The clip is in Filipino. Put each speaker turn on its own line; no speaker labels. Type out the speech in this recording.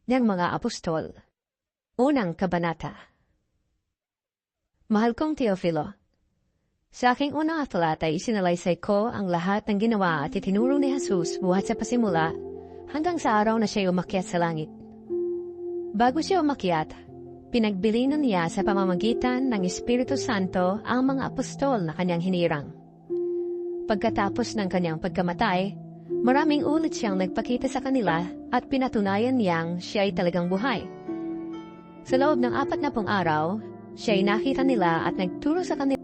ng mga apostol. Unang kabanata. Mahal kong Teofilo, sa aking unang aklat ay isinalaysay ko ang lahat ng ginawa at itinuro ni Jesus buhat sa pasimula hanggang sa araw na siya umakyat sa langit. Bago siya umakyat, pinagbilinan niya sa pamamagitan ng Espiritu Santo ang mga apostol na kanyang hinirang. Pagkatapos ng kanyang pagkamatay, maraming ulit siyang nagpakita sa kanila at pinatunayan niyang siya ay talagang buhay. Sa loob ng 40 araw, siya ay nakita nila at nagturo sa kanila